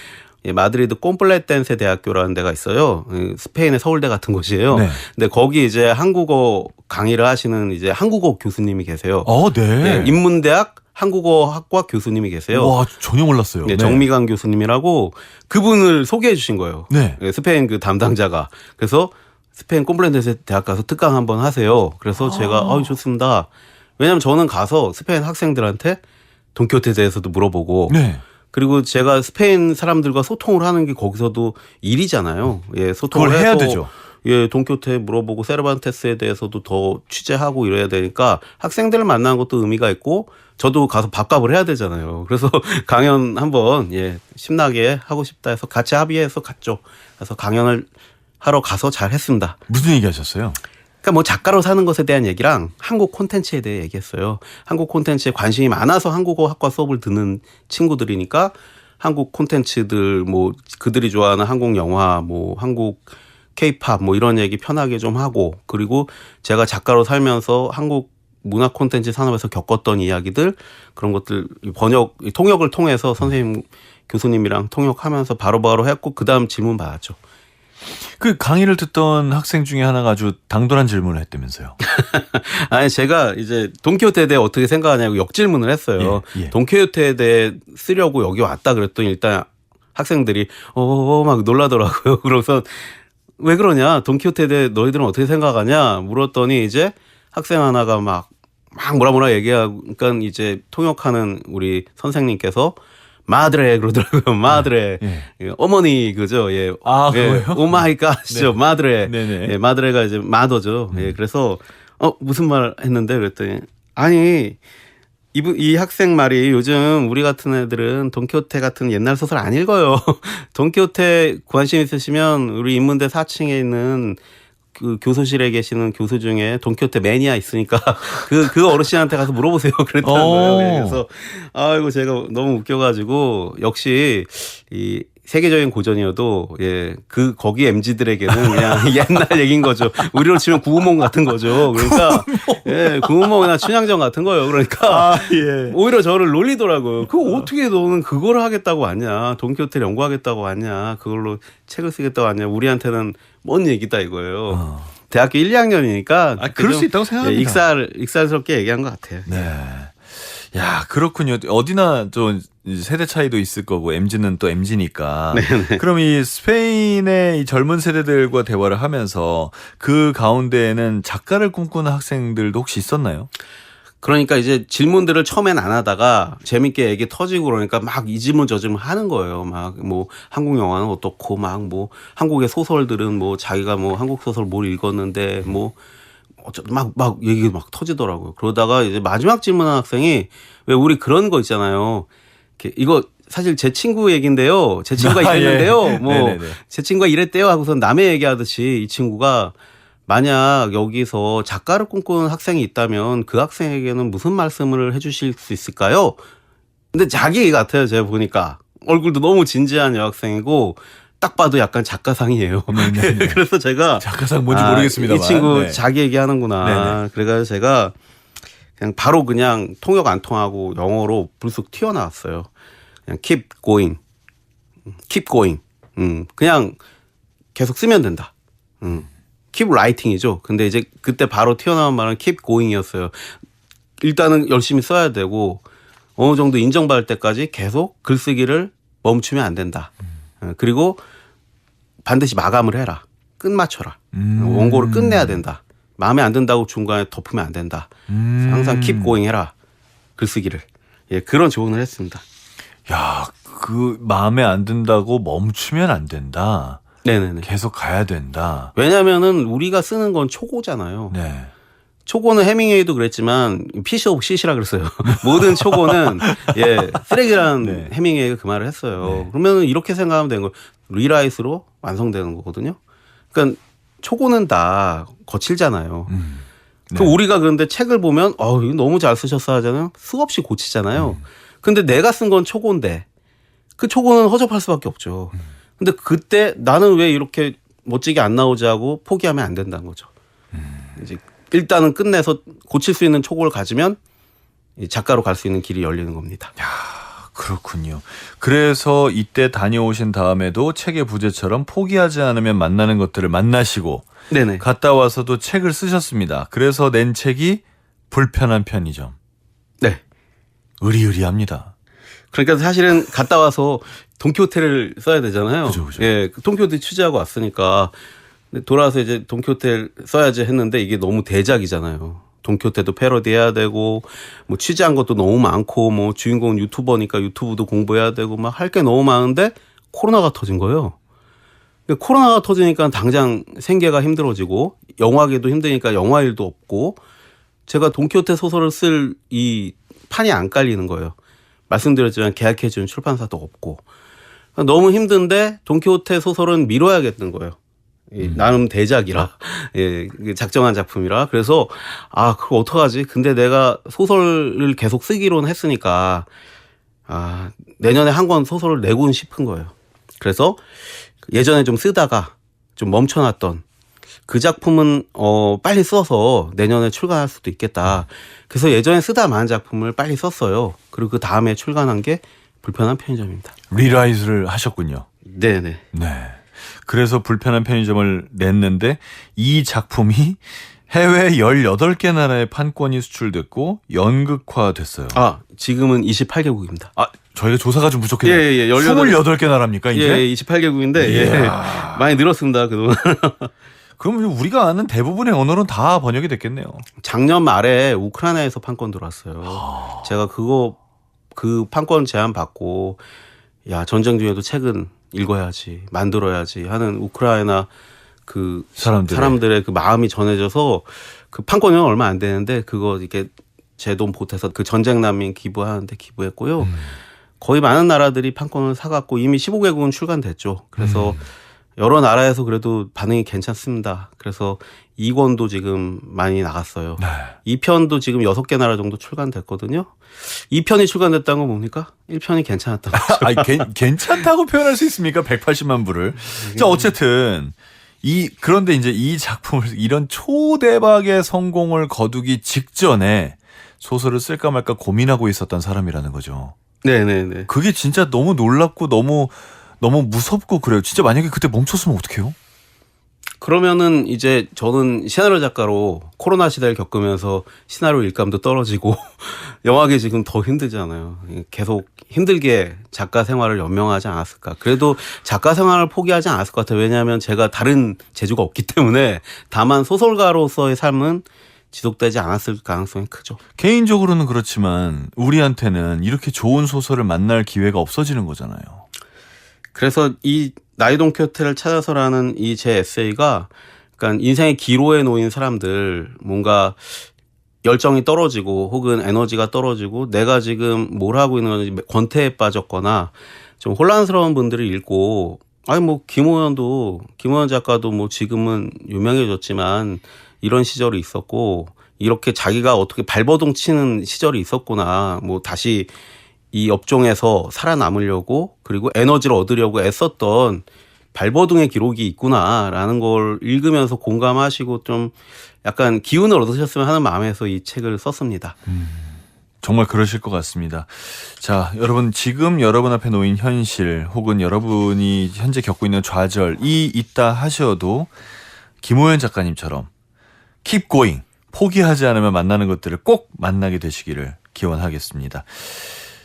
예, 마드리드 꼼플레텐세 대학교라는 데가 있어요. 스페인의 서울대 같은 곳이에요. 네. 근데 거기 이제 한국어 강의를 하시는 이제 한국어 교수님이 계세요. 네. 예, 인문대학 한국어학과 교수님이 계세요. 와, 전혀 몰랐어요. 네, 정미강 교수님이라고 그분을 소개해 주신 거예요. 네. 예, 스페인 그 담당자가. 그래서 스페인 꼼플레텐세 대학 가서 특강 한번 하세요. 그래서 제가 좋습니다. 왜냐하면 저는 가서 스페인 학생들한테 돈키호테에 대해서도 물어보고 네. 그리고 제가 스페인 사람들과 소통을 하는 게 거기서도 일이잖아요. 예, 소통을 그걸 해야 해서 되죠. 예, 돈키호테 물어보고 세르반테스에 대해서도 더 취재하고 이래야 되니까 학생들을 만나는 것도 의미가 있고 저도 가서 밥값을 해야 되잖아요. 그래서 강연 한번 예, 신나게 하고 싶다 해서 같이 합의해서 갔죠. 그래서 강연을 하러 가서 잘 했습니다. 무슨 얘기 하셨어요? 그러니까 뭐 작가로 사는 것에 대한 얘기랑 한국 콘텐츠에 대해 얘기했어요. 한국 콘텐츠에 관심이 많아서 한국어 학과 수업을 듣는 친구들이니까 한국 콘텐츠들 뭐 그들이 좋아하는 한국 영화 뭐 한국 K-팝 뭐 이런 얘기 편하게 좀 하고 그리고 제가 작가로 살면서 한국 문화 콘텐츠 산업에서 겪었던 이야기들 그런 것들 통역을 통해서 선생님 교수님이랑 통역하면서 바로바로 했고 그다음 질문 받았죠. 그 강의를 듣던 학생 중에 하나가 아주 당돌한 질문을 했다면서요. 아니 제가 이제 돈키호테에 대해 어떻게 생각하냐고 역질문을 했어요. 예. 돈키호테에 대해 쓰려고 여기 왔다 그랬더니 일단 학생들이 막 놀라더라고요. 그래서 왜 그러냐 돈키호테에 대해 너희들은 어떻게 생각하냐 물었더니 이제 학생 하나가 막 뭐라 얘기하니까 이제 통역하는 우리 선생님께서 마드레 그러더라고요. 마드레. 예. 어머니 그죠. 예. 그거요? 오 마이 갓이죠. 마드레. 네네. 예, 마드레가 이제 마더죠. 예. 그래서 무슨 말 했는데 그랬더니 아니 이 학생 말이 요즘 우리 같은 애들은 돈키호테 같은 옛날 소설 안 읽어요. 돈키호테 관심 있으시면 우리 인문대 4층에 있는 그 교수실에 계시는 교수 중에 돈키호테 매니아 있으니까 그 어르신한테 가서 물어보세요. 그랬다는 거예요. 예, 그래서 아이고 제가 너무 웃겨가지고 역시 이 세계적인 고전이어도 거기 MZ들에게는 그냥 옛날 얘기인 거죠. 우리로 치면 구운몽 같은 거죠. 그러니까 구운몽이나 춘향전 같은 거예요. 그러니까 오히려 저를 놀리더라고요. 어떻게 너는 그걸 하겠다고 왔냐? 돈키호테를 연구하겠다고 왔냐? 그걸로 책을 쓰겠다고 왔냐? 우리한테는 뭔 얘기다 이거예요. 대학교 1, 2학년이니까 그럴 수 있다고 생각합니다. 익살스럽게 얘기한 것 같아요. 네. 야, 그렇군요. 어디나 좀 세대 차이도 있을 거고 MZ는 또 MZ니까. 그럼 이 스페인의 이 젊은 세대들과 대화를 하면서 그 가운데에는 작가를 꿈꾸는 학생들도 혹시 있었나요? 그러니까 이제 질문들을 처음엔 안 하다가 재밌게 얘기 터지고 그러니까 막 이 질문 저 질문 하는 거예요. 막 뭐 한국 영화는 어떻고 막 뭐 한국의 소설들은 뭐 자기가 뭐 한국 소설 뭘 읽었는데 뭐 막 얘기 막 터지더라고요. 그러다가 이제 마지막 질문한 학생이 왜 우리 그런 거 있잖아요. 이거 사실 제 친구 얘기인데요. 제 친구가 이랬는데요. 뭐 제 친구가 이랬대요 하고서 남의 얘기하듯이 이 친구가 만약 여기서 작가를 꿈꾸는 학생이 있다면 그 학생에게는 무슨 말씀을 해주실 수 있을까요? 근데 자기 얘기 같아요. 제가 보니까 얼굴도 너무 진지한 여학생이고 딱 봐도 약간 작가상이에요. 그래서 제가 작가상 뭔지 모르겠습니다만 이 친구 자기 얘기하는구나. 그래가지고 제가 그냥 바로 그냥 통역 안 통하고 영어로 불쑥 튀어나왔어요. 그냥 keep going, keep going. 그냥 계속 쓰면 된다. keep writing이죠. 근데 이제 그때 바로 튀어나온 말은 keep going이었어요. 일단은 열심히 써야 되고 어느 정도 인정받을 때까지 계속 글쓰기를 멈추면 안 된다. 그리고 반드시 마감을 해라. 끝마쳐라. 원고를 끝내야 된다. 마음에 안 든다고 중간에 덮으면 안 된다. 항상 keep going 해라. 글쓰기를. 그런 조언을 했습니다. 야, 그 마음에 안 든다고 멈추면 안 된다. 네네네. 계속 가야 된다. 왜냐면은 우리가 쓰는 건 초고잖아요. 네. 초고는 해밍웨이도 그랬지만 피시 오브 시시라 그랬어요. 모든 초고는 쓰레기라는 해밍웨이가 그 말을 했어요. 그러면 이렇게 생각하면 되는 거예요. 리라이트로 완성되는 거거든요. 그러니까 초고는 다 거칠잖아요. 그 우리가 그런데 책을 보면 이거 너무 잘 쓰셨어 하잖아요. 수없이 고치잖아요. 근데 내가 쓴 건 초고인데 그 초고는 허접할 수밖에 없죠. 근데 그때 나는 왜 이렇게 멋지게 안 나오지 하고 포기하면 안 된다는 거죠. 이제 일단은 끝내서 고칠 수 있는 초고를 가지면 작가로 갈 수 있는 길이 열리는 겁니다. 야, 그렇군요. 그래서 이때 다녀오신 다음에도 책의 부제처럼 포기하지 않으면 만나는 것들을 만나시고 네네. 갔다 와서도 책을 쓰셨습니다. 그래서 낸 책이 불편한 편의점. 네. 의리의리합니다. 그러니까 사실은 갔다 와서 돈키호테를 써야 되잖아요. 그죠. 돈키호테 취재하고 왔으니까 돌아와서 이제 돈키호테를 써야지 했는데 이게 너무 대작이잖아요. 돈키호테도 패러디해야 되고 뭐 취재한 것도 너무 많고 뭐 주인공은 유튜버니까 유튜브도 공부해야 되고 막 할 게 너무 많은데 코로나가 터진 거예요. 코로나가 터지니까 당장 생계가 힘들어지고 영화계도 힘드니까 영화 일도 없고 제가 돈키호테 소설을 쓸 이 판이 안 깔리는 거예요. 말씀드렸지만 계약해준 출판사도 없고 너무 힘든데 돈키호테 소설은 미뤄야겠는 거예요. 나름 대작이라 작정한 작품이라 그래서 그거 어떡하지? 근데 내가 소설을 계속 쓰기로는 했으니까 내년에 한 권 소설을 내고는 싶은 거예요. 그래서 예전에 좀 쓰다가 좀 멈춰놨던 그 작품은 빨리 써서 내년에 출간할 수도 있겠다. 그래서 예전에 쓰다 만 작품을 빨리 썼어요. 그리고 그 다음에 출간한 게 불편한 편의점입니다. 리라이트를 하셨군요. 네네. 네. 그래서 불편한 편의점을 냈는데 이 작품이 해외 18개 나라에 판권이 수출됐고 연극화됐어요. 지금은 28개국입니다. 저희가 조사가 좀 부족해요. 28개 나라입니까 이제? 28개국인데 많이 늘었습니다. 그동안. 그럼 우리가 아는 대부분의 언어는 다 번역이 됐겠네요. 작년 말에 우크라이나에서 판권 들어왔어요. 제가 그 판권 제안 받고 전쟁 중에도 책은 읽어야지 만들어야지 하는 우크라이나 그 사람들의 그 마음이 전해져서 그 판권은 얼마 안 되는데 그거 이렇게 제 돈 보태서 그 전쟁 난민 기부하는데 기부했고요. 거의 많은 나라들이 판권을 사갖고 이미 15개국은 출간됐죠. 그래서 여러 나라에서 그래도 반응이 괜찮습니다. 그래서 2권도 지금 많이 나갔어요. 네. 2편도 지금 6개 나라 정도 출간됐거든요. 2편이 출간됐다는 건 뭡니까? 1편이 괜찮았다는 거죠. 아니, 괜찮다고 표현할 수 있습니까? 180만 부를. 자, 어쨌든 그런데 이제 이 작품을 이런 초대박의 성공을 거두기 직전에 소설을 쓸까 말까 고민하고 있었던 사람이라는 거죠. 네네네. 그게 진짜 너무 놀랍고 너무 무섭고 그래요. 진짜 만약에 그때 멈췄으면 어떡해요? 그러면은 이제 저는 시나리오 작가로 코로나 시대를 겪으면서 시나리오 일감도 떨어지고 영화계 지금 더 힘들잖아요. 계속 힘들게 작가 생활을 연명하지 않았을까. 그래도 작가 생활을 포기하지 않았을 것 같아요. 왜냐하면 제가 다른 재주가 없기 때문에 다만 소설가로서의 삶은 지속되지 않았을 가능성이 크죠. 개인적으로는 그렇지만 우리한테는 이렇게 좋은 소설을 만날 기회가 없어지는 거잖아요. 그래서 이 나의 돈키호테를 찾아서라는 이 제 에세이가 그러니까 인생의 기로에 놓인 사람들 뭔가 열정이 떨어지고 혹은 에너지가 떨어지고 내가 지금 뭘 하고 있는 건지 권태에 빠졌거나 좀 혼란스러운 분들이 읽고 아니 뭐 김호연 작가도 뭐 지금은 유명해졌지만 이런 시절이 있었고 이렇게 자기가 어떻게 발버둥 치는 시절이 있었구나. 뭐 다시 이 업종에서 살아남으려고 그리고 에너지를 얻으려고 애썼던 발버둥의 기록이 있구나라는 걸 읽으면서 공감하시고 좀 약간 기운을 얻으셨으면 하는 마음에서 이 책을 썼습니다. 정말 그러실 것 같습니다. 자, 여러분 지금 여러분 앞에 놓인 현실 혹은 여러분이 현재 겪고 있는 좌절이 있다 하셔도 김호연 작가님처럼 keep going, 포기하지 않으면 만나는 것들을 꼭 만나게 되시기를 기원하겠습니다.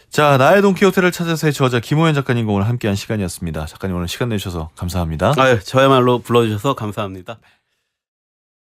자, 나의 돈키호테를 찾아서의 저자 김호연 작가님과 오늘 함께한 시간이었습니다. 작가님 오늘 시간 내주셔서 감사합니다. 저야말로 불러주셔서 감사합니다.